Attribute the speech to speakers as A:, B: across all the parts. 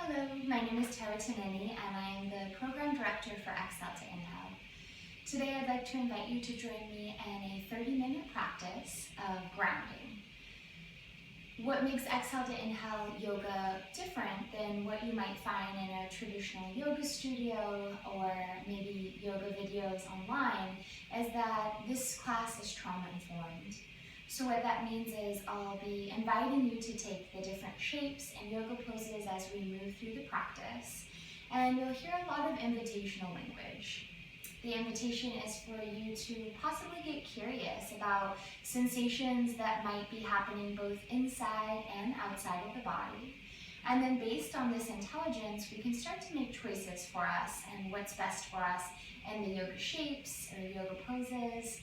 A: Hello, my name is Tara Tanini and I am the Program Director for Excel to Inhale. Today I'd like to invite you to join me in a 30-minute practice of grounding. What makes Exhale to Inhale yoga different than what you might find in a traditional yoga studio or maybe yoga videos online is that this class is trauma-informed. So what that means is I'll be inviting you to take the different shapes and yoga poses as we move through the practice. And you'll hear a lot of invitational language. The invitation is for you to possibly get curious about sensations that might be happening both inside and outside of the body. And then based on this intelligence, we can start to make choices for us and what's best for us in the yoga shapes or yoga poses.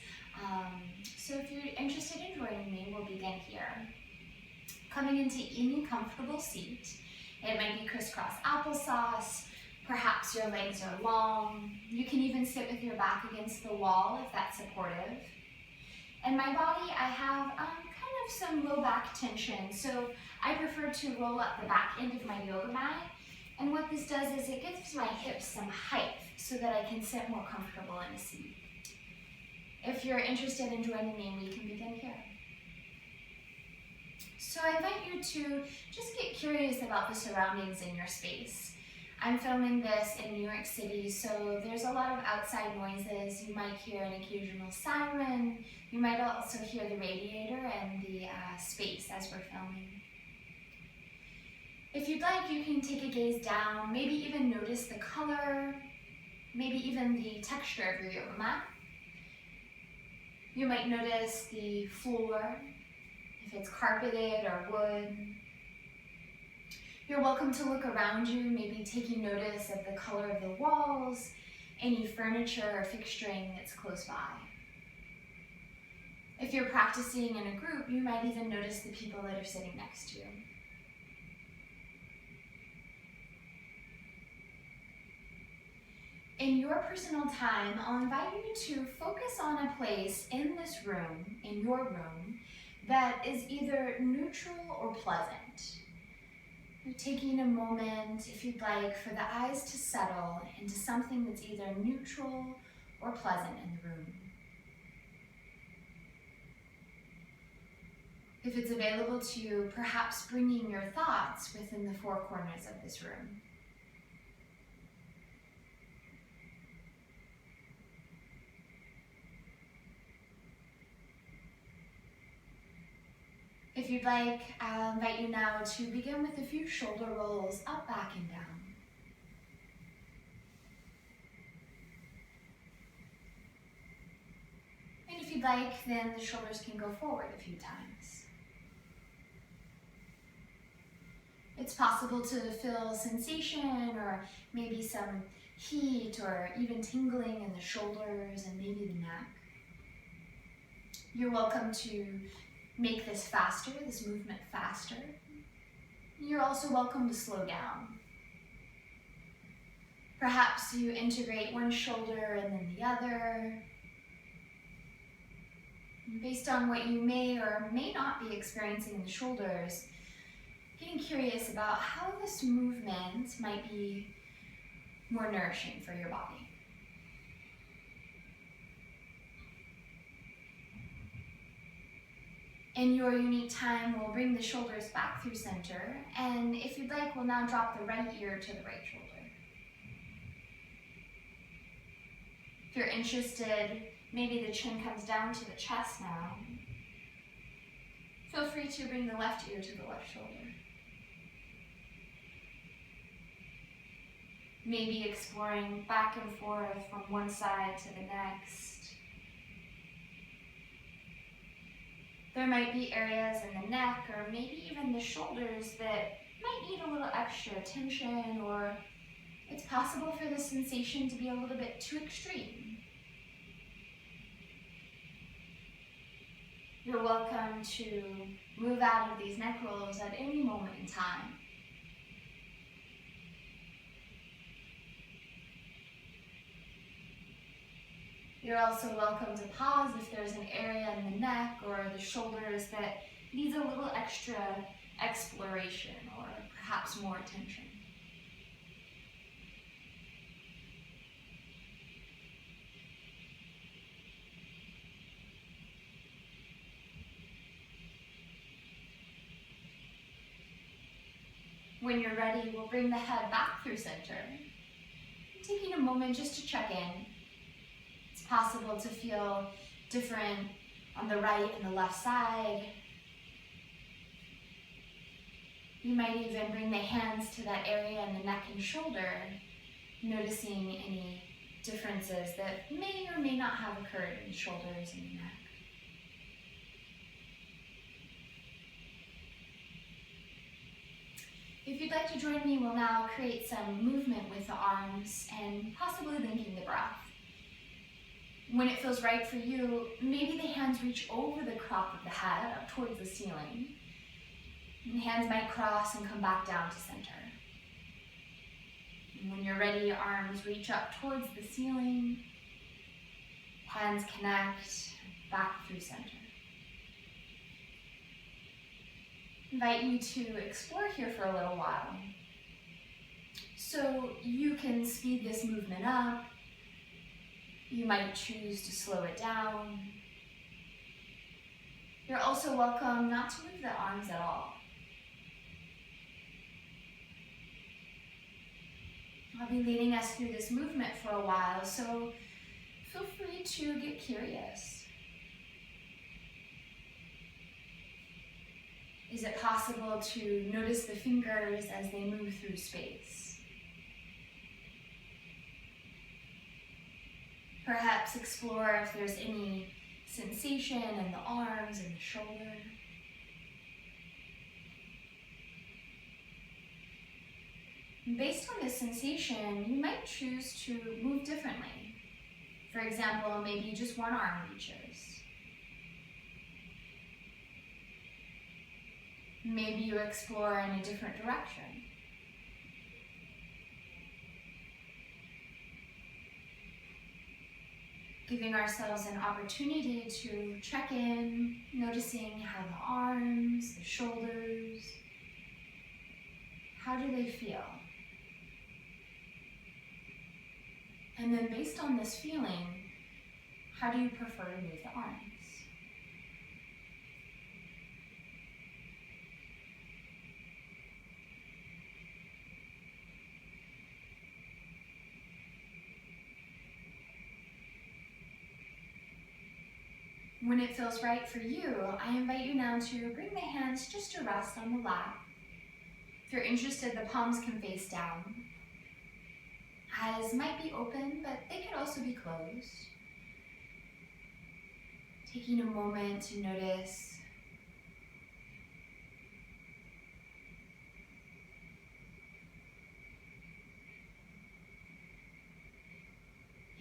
A: So if you're interested in joining me, we'll begin here. Coming into any comfortable seat. It might be crisscross applesauce, perhaps your legs are long. You can even sit with your back against the wall if that's supportive. In my body, I have kind of some low back tension, so I prefer to roll up the back end of my yoga mat. And what this does is it gives my hips some height so that I can sit more comfortable in a seat. If you're interested in joining me, we can begin here. So I invite you to just get curious about the surroundings in your space. I'm filming this in New York City, so there's a lot of outside noises. You might hear an occasional siren. You might also hear the radiator and the space as we're filming. If you'd like, you can take a gaze down, maybe even notice the color, maybe even the texture of your yoga mat. You might notice the floor, if it's carpeted or wood. You're welcome to look around you, maybe taking notice of the color of the walls, any furniture or fixturing that's close by. If you're practicing in a group, you might even notice the people that are sitting next to you. In your personal time, I'll invite you to focus on a place in this room, in your room, that is either neutral or pleasant. You're taking a moment, if you'd like, for the eyes to settle into something that's either neutral or pleasant in the room. If it's available to you, perhaps bringing your thoughts within the four corners of this room. If you'd like, I'll invite you now to begin with a few shoulder rolls up, back, and down. And if you'd like, then the shoulders can go forward a few times. It's possible to feel sensation or maybe some heat or even tingling in the shoulders and maybe the neck. You're welcome to make this faster, this movement faster. You're also welcome to slow down. Perhaps you integrate one shoulder and then the other. Based on what you may or may not be experiencing in the shoulders, getting curious about how this movement might be more nourishing for your body. In your unique time, we'll bring the shoulders back through center, and if you'd like, we'll now drop the right ear to the right shoulder. If you're interested, maybe the chin comes down to the chest now. Feel free to bring the left ear to the left shoulder. Maybe exploring back and forth from one side to the next. There might be areas in the neck or maybe even the shoulders that might need a little extra attention, or it's possible for the sensation to be a little bit too extreme. You're welcome to move out of these neck rolls at any moment in time. You're also welcome to pause if there's an area in the neck or the shoulders that needs a little extra exploration or perhaps more attention. When you're ready, we'll bring the head back through center. Taking a moment just to check in. It's possible to feel different on the right and the left side. You might even bring the hands to that area in the neck and shoulder, noticing any differences that may or may not have occurred in the shoulders and the neck. If you'd like to join me, we'll now create some movement with the arms and possibly linking the breath. When it feels right for you, maybe the hands reach over the crop of the head up towards the ceiling. And hands might cross and come back down to center. And when you're ready, arms reach up towards the ceiling. Hands connect back through center. Invite you to explore here for a little while. So you can speed this movement up. You might choose to slow it down. You're also welcome not to move the arms at all. I'll be leading us through this movement for a while, so feel free to get curious. Is it possible to notice the fingers as they move through space? Perhaps explore if there's any sensation in the arms and the shoulder. And based on this sensation, you might choose to move differently. For example, maybe just one arm reaches. Maybe you explore in a different direction. Giving ourselves an opportunity to check in, noticing how the arms, the shoulders, how do they feel? And then based on this feeling, how do you prefer to move the arms? When it feels right for you, I invite you now to bring the hands just to rest on the lap. If you're interested, the palms can face down. Eyes might be open, but they could also be closed. Taking a moment to notice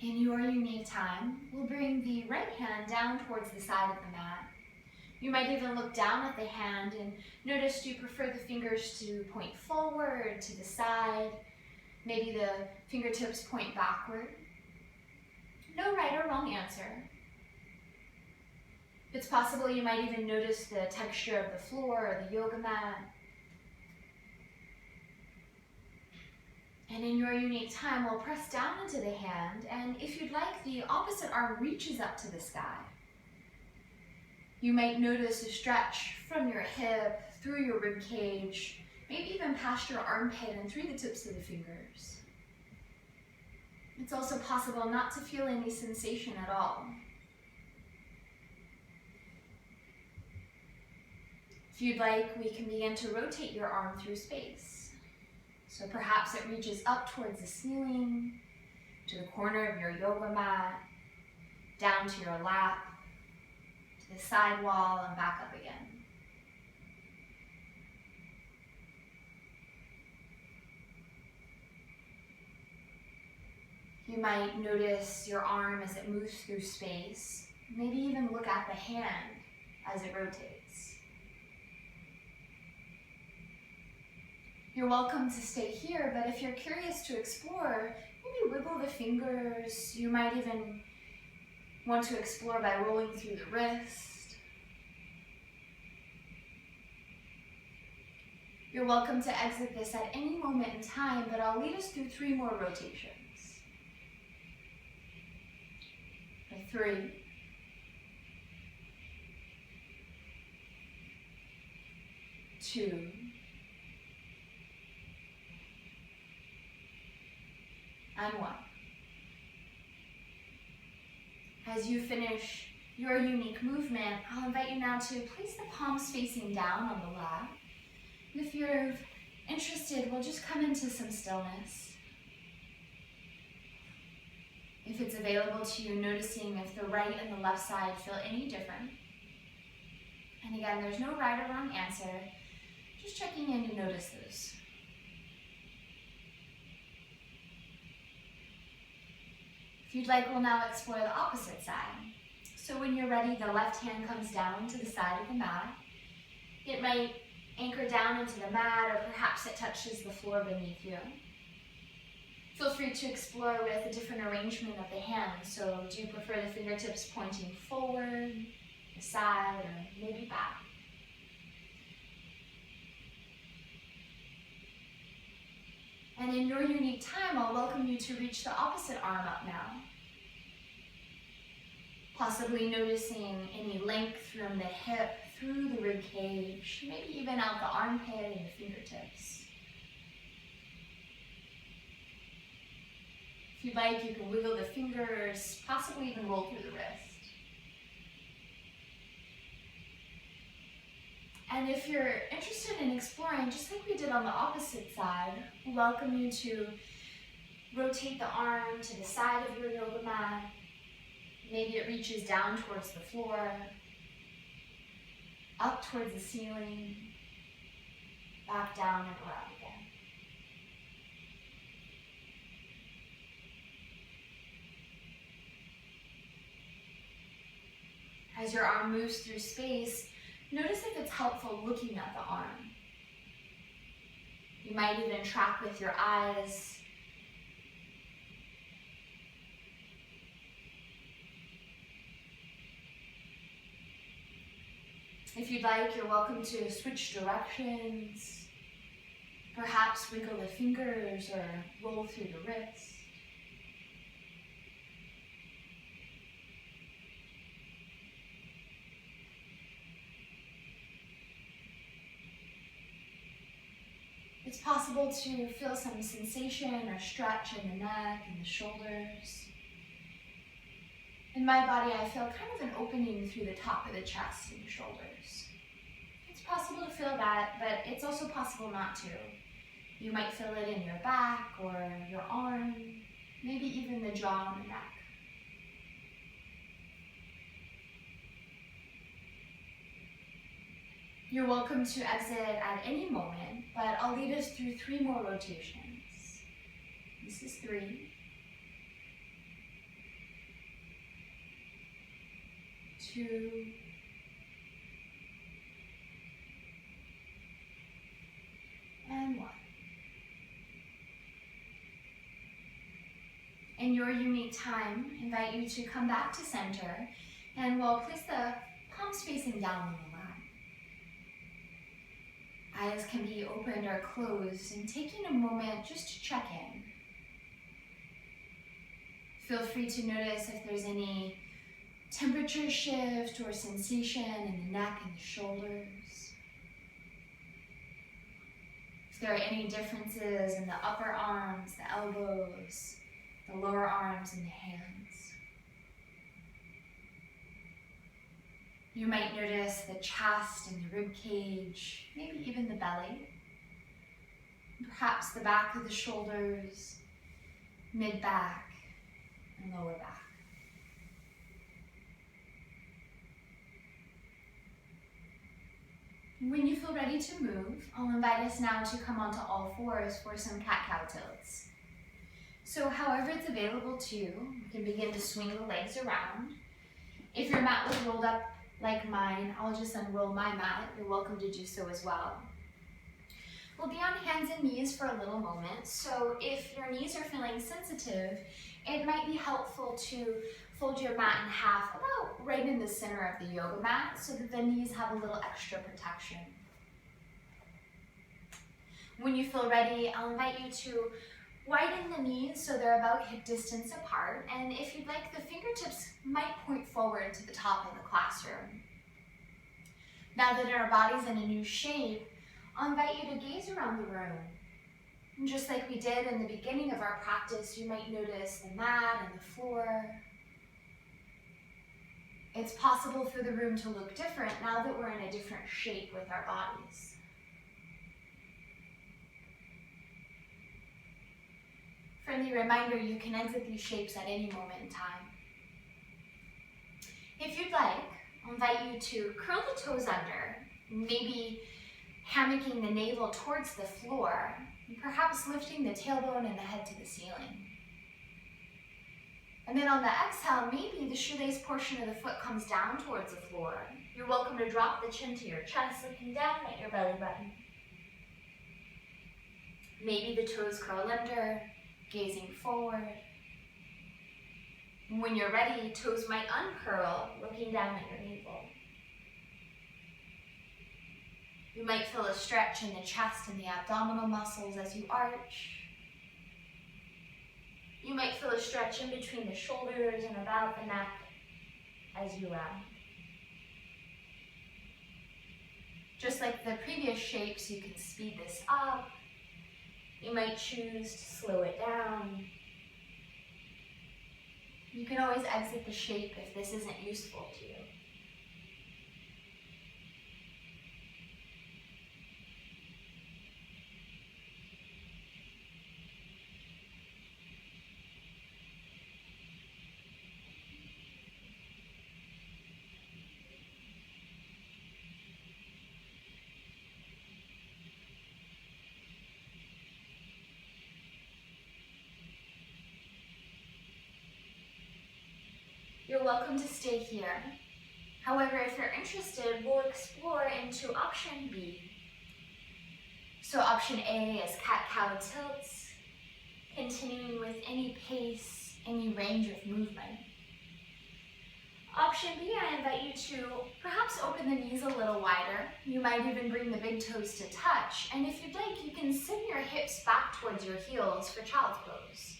A: in your unique time, we'll bring the right hand down towards the side of the mat. You might even look down at the hand and notice, do you prefer the fingers to point forward, to the side? Maybe the fingertips point backward. No right or wrong answer. It's possible you might even notice the texture of the floor or the yoga mat. And in your unique time, we'll press down into the hand, and if you'd like, the opposite arm reaches up to the sky. You might notice a stretch from your hip, through your rib cage, maybe even past your armpit and through the tips of the fingers. It's also possible not to feel any sensation at all. If you'd like, we can begin to rotate your arm through space. So perhaps it reaches up towards the ceiling, to the corner of your yoga mat, down to your lap, to the side wall, and back up again. You might notice your arm as it moves through space. Maybe even look at the hand as it rotates. You're welcome to stay here, but if you're curious to explore, maybe wiggle the fingers. You might even want to explore by rolling through the wrist. You're welcome to exit this at any moment in time, but I'll lead us through 3 more rotations. 3, 2, and 1. As you finish your unique movement, I'll invite you now to place the palms facing down on the lap. And if you're interested, we'll just come into some stillness. If it's available to you, noticing if the right and the left side feel any different. And again, there's no right or wrong answer, just checking in to notice those. If you'd like, we'll now explore the opposite side. So when you're ready, the left hand comes down to the side of the mat. It might anchor down into the mat, or perhaps it touches the floor beneath you. Feel free to explore with a different arrangement of the hands. So do you prefer the fingertips pointing forward, the side, or maybe back? And in your unique time, I'll welcome you to reach the opposite arm up now. Possibly noticing any length from the hip through the rib cage, maybe even out the armpit and the fingertips. If you'd like, you can wiggle the fingers, possibly even roll through the wrist. And if you're interested in exploring, just like we did on the opposite side, we welcome you to rotate the arm to the side of your yoga mat. Maybe it reaches down towards the floor, up towards the ceiling, back down and around again. As your arm moves through space, notice if it's helpful looking at the arm. You might even track with your eyes. If you'd like, you're welcome to switch directions, perhaps wiggle the fingers or roll through the wrists. It's possible to feel some sensation or stretch in the neck and the shoulders. In my body, I feel kind of an opening through the top of the chest and the shoulders. It's possible to feel that, but it's also possible not to. You might feel it in your back or your arm, maybe even the jaw and the neck. You're welcome to exit at any moment, but I'll lead us through 3 more rotations. This is 3. 2. And 1. In your unique time, I invite you to come back to center, and we'll place the palms facing down on the mat. Eyes can be opened or closed, and taking a moment just to check in. Feel free to notice if there's any temperature shift or sensation in the neck and the shoulders. If there are any differences in the upper arms, the elbows, the lower arms, and the hands. You might notice the chest and the rib cage, maybe even the belly. Perhaps the back of the shoulders, mid-back, and lower back. When you feel ready to move, I'll invite us now to come onto all fours for some cat-cow tilts. So however it's available to you, you can begin to swing the legs around. If your mat was rolled up like mine, I'll just unroll my mat. You're welcome to do so as well. We'll be on hands and knees for a little moment, so if your knees are feeling sensitive, it might be helpful to fold your mat in half, about right in the center of the yoga mat, so that the knees have a little extra protection. When you feel ready, I'll invite you to widen the knees so they're about hip distance apart, and if you'd like, the fingertips might point forward to the top of the classroom. Now that our body's in a new shape, I'll invite you to gaze around the room. And just like we did in the beginning of our practice, you might notice the mat and the floor. It's possible for the room to look different now that we're in a different shape with our bodies. Friendly reminder, you can exit these shapes at any moment in time. If you'd like, I'll invite you to curl the toes under, maybe hammocking the navel towards the floor, and perhaps lifting the tailbone and the head to the ceiling. And then on the exhale, maybe the shoelace portion of the foot comes down towards the floor. You're welcome to drop the chin to your chest, looking down at your belly button. Maybe the toes curl under, gazing forward. And when you're ready, toes might uncurl, looking down at your navel. You might feel a stretch in the chest and the abdominal muscles as you arch. You might feel a stretch in between the shoulders and about the neck as you round. Just like the previous shapes, you can speed this up. You might choose to slow it down. You can always exit the shape if this isn't useful to you. You're welcome to stay here. However, if you're interested, we'll explore into option B. So option A is cat-cow tilts, continuing with any pace, any range of movement. Option B, I invite you to perhaps open the knees a little wider. You might even bring the big toes to touch. And if you'd like, you can send your hips back towards your heels for child's pose.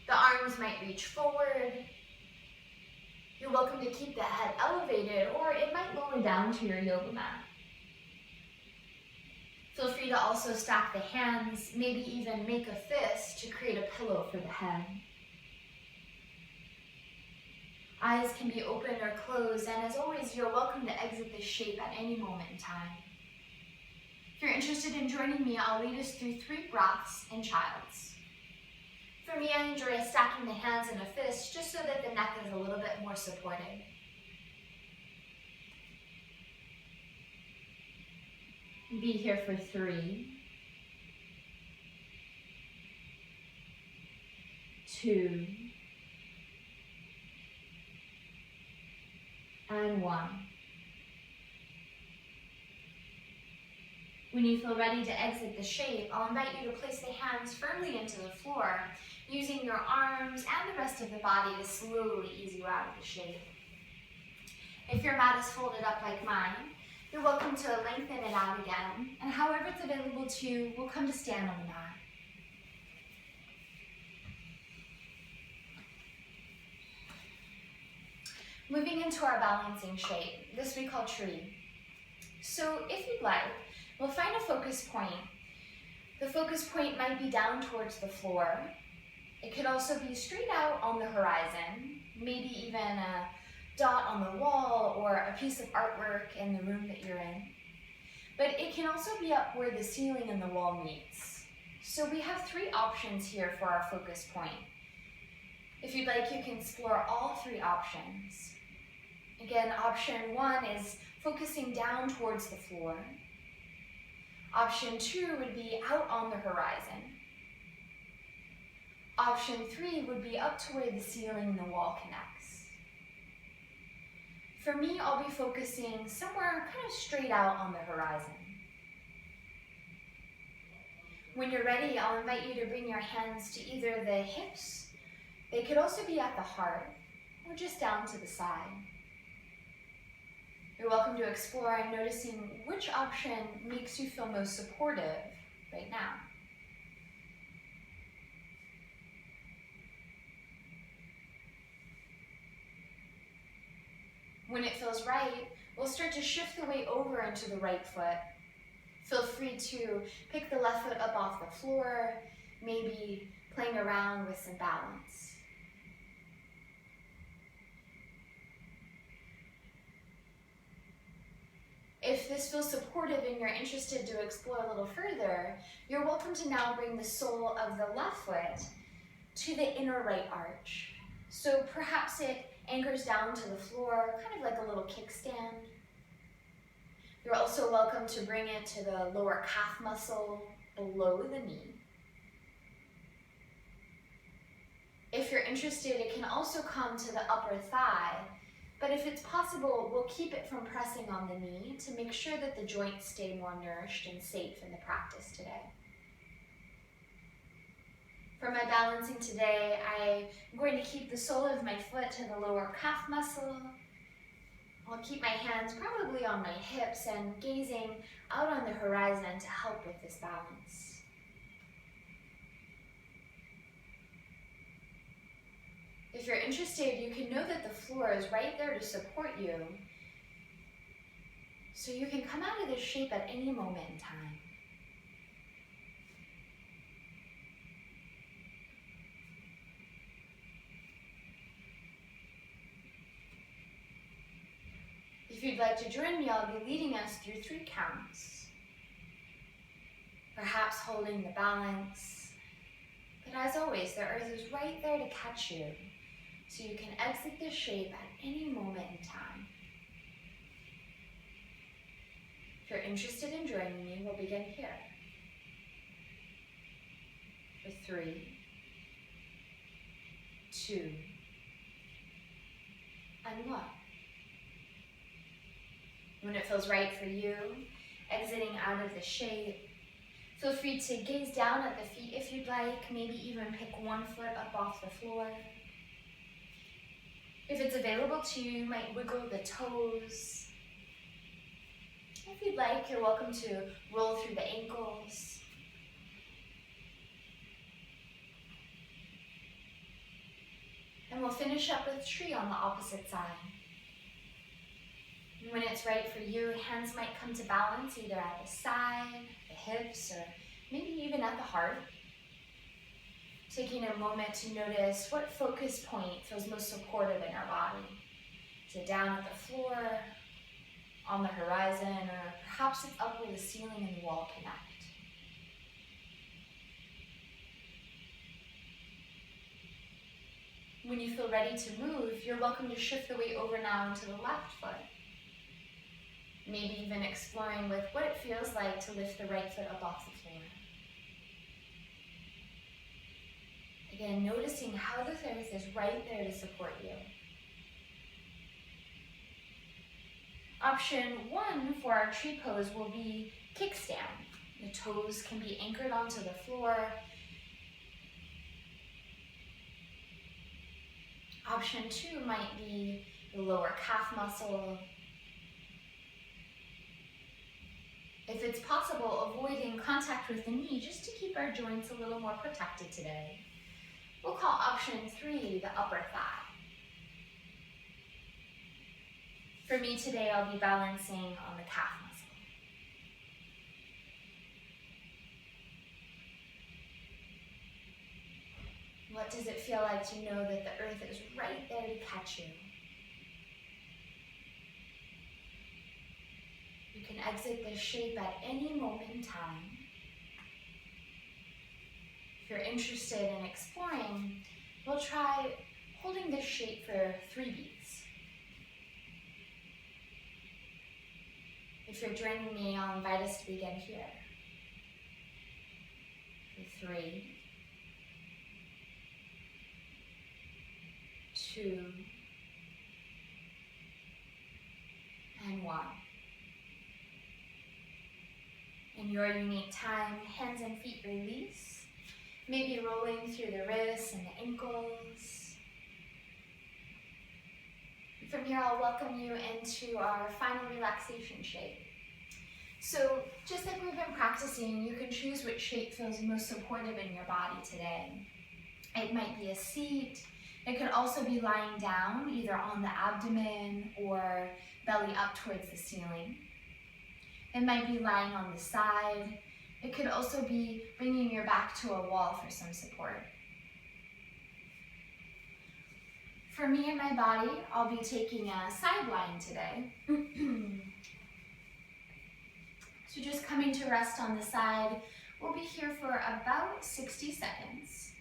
A: The arms might reach forward. You're welcome to keep the head elevated, or it might lower down to your yoga mat. Feel free to also stack the hands, maybe even make a fist to create a pillow for the head. Eyes can be open or closed, and as always, you're welcome to exit this shape at any moment in time. If you're interested in joining me, I'll lead us through 3 breaths in Child's. For me, I enjoy stacking the hands in a fist just so that the neck is a little bit more supported. Be here for 3, 2, and 1. When you feel ready to exit the shape, I'll invite you to place the hands firmly into the floor, using your arms and the rest of the body to slowly ease you out of the shape. If your mat is folded up like mine, you're welcome to lengthen it out again, and however it's available to you, we'll come to stand on the mat. Moving into our balancing shape, this we call tree. So if you'd like, we'll find a focus point. The focus point might be down towards the floor. It could also be straight out on the horizon, maybe even a dot on the wall or a piece of artwork in the room that you're in. But it can also be up where the ceiling and the wall meets. So we have 3 options here for our focus point. If you'd like, you can explore all 3 options. Again, option 1 is focusing down towards the floor. Option 2 would be out on the horizon. Option 3 would be up to where the ceiling and the wall connects. For me, I'll be focusing somewhere kind of straight out on the horizon. When you're ready, I'll invite you to bring your hands to either the hips, they could also be at the heart, or just down to the side. You're welcome to explore and noticing which option makes you feel most supportive right now. When it feels right, we'll start to shift the weight over into the right foot. Feel free to pick the left foot up off the floor, maybe playing around with some balance. If this feels supportive and you're interested to explore a little further, you're welcome to now bring the sole of the left foot to the inner right arch. So perhaps it anchors down to the floor, kind of like a little kickstand. You're also welcome to bring it to the lower calf muscle below the knee. If you're interested, it can also come to the upper thigh, but if it's possible, we'll keep it from pressing on the knee to make sure that the joints stay more nourished and safe in the practice today. For my balancing today, I'm going to keep the sole of my foot to the lower calf muscle. I'll keep my hands probably on my hips and gazing out on the horizon to help with this balance. If you're interested, you can know that the floor is right there to support you, so you can come out of this shape at any moment in time. If you'd like to join me, I'll be leading us through 3 counts. Perhaps holding the balance, but as always, the earth is right there to catch you, so you can exit this shape at any moment in time. If you're interested in joining me, we'll begin here. For 3, 2, and 1. When it feels right for you, exiting out of the shape, feel free to gaze down at the feet if you'd like, maybe even pick one foot up off the floor. If it's available to you, you might wiggle the toes. If you'd like, you're welcome to roll through the ankles. And we'll finish up with tree on the opposite side. When it's right for you, hands might come to balance either at the side, the hips, or maybe even at the heart. Taking a moment to notice what focus point feels most supportive in our body. Is it down at the floor, on the horizon, or perhaps it's up where the ceiling and the wall connect? When you feel ready to move, you're welcome to shift the weight over now into the left foot. Maybe even exploring with what it feels like to lift the right foot up off the floor. Again, noticing how the earth is right there to support you. Option 1 for our tree pose will be kickstand. The toes can be anchored onto the floor. Option 2 might be the lower calf muscle. If it's possible, avoiding contact with the knee just to keep our joints a little more protected today. We'll call option 3 the upper thigh. For me today, I'll be balancing on the calf muscle. What does it feel like to know that the earth is right there to catch you? You can exit this shape at any moment in time. If you're interested in exploring, we'll try holding this shape for 3 beats. If you're joining me, I'll invite us to begin here. For 3, 2, and 1. In your unique time, hands and feet release, maybe rolling through the wrists and the ankles. From here, I'll welcome you into our final relaxation shape. So just like we've been practicing, you can choose which shape feels most supportive in your body today. It might be a seat. It could also be lying down, either on the abdomen or belly up towards the ceiling. It might be lying on the side. It could also be bringing your back to a wall for some support. For me and my body, I'll be taking a side lying today. So just coming to rest on the side. We'll be here for about 60 seconds.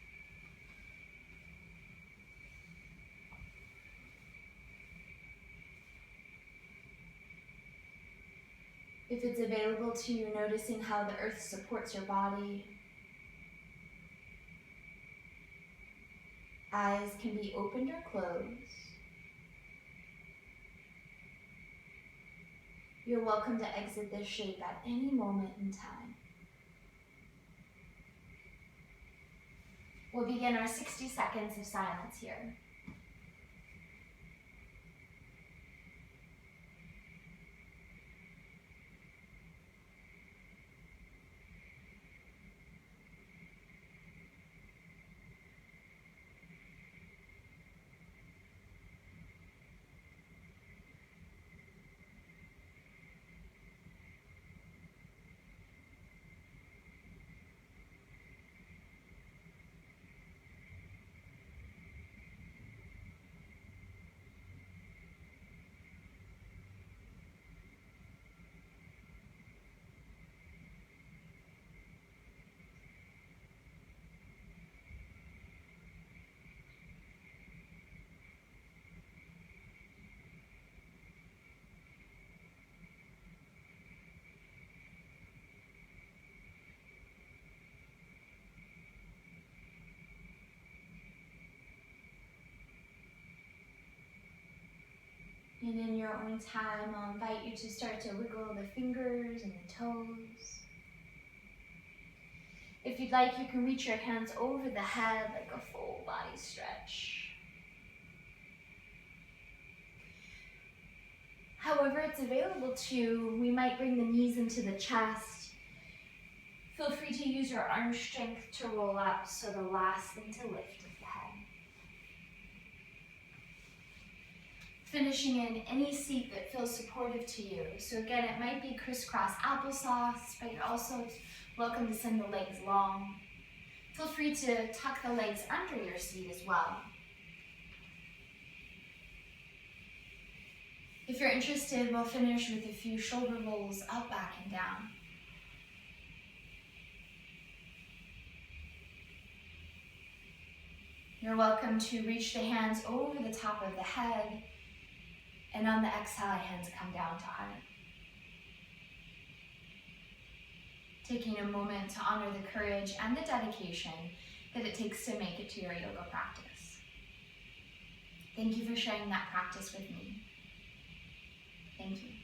A: If it's available to you, noticing how the earth supports your body. Eyes can be opened or closed. You're welcome to exit this shape at any moment in time. We'll begin our 60 seconds of silence here. And in your own time, I'll invite you to start to wiggle the fingers and the toes. If you'd like, you can reach your hands over the head like a full body stretch. However it's available to you, we might bring the knees into the chest. Feel free to use your arm strength to roll up, so the last thing to lift is the head. Finishing in any seat that feels supportive to you. So again, it might be crisscross applesauce, but you're also welcome to send the legs long. Feel free to tuck the legs under your seat as well. If you're interested, we'll finish with a few shoulder rolls up, back, and down. You're welcome to reach the hands over the top of the head, and on the exhale, hands come down to heart. Taking a moment to honor the courage and the dedication that it takes to make it to your yoga practice. Thank you for sharing that practice with me. Thank you.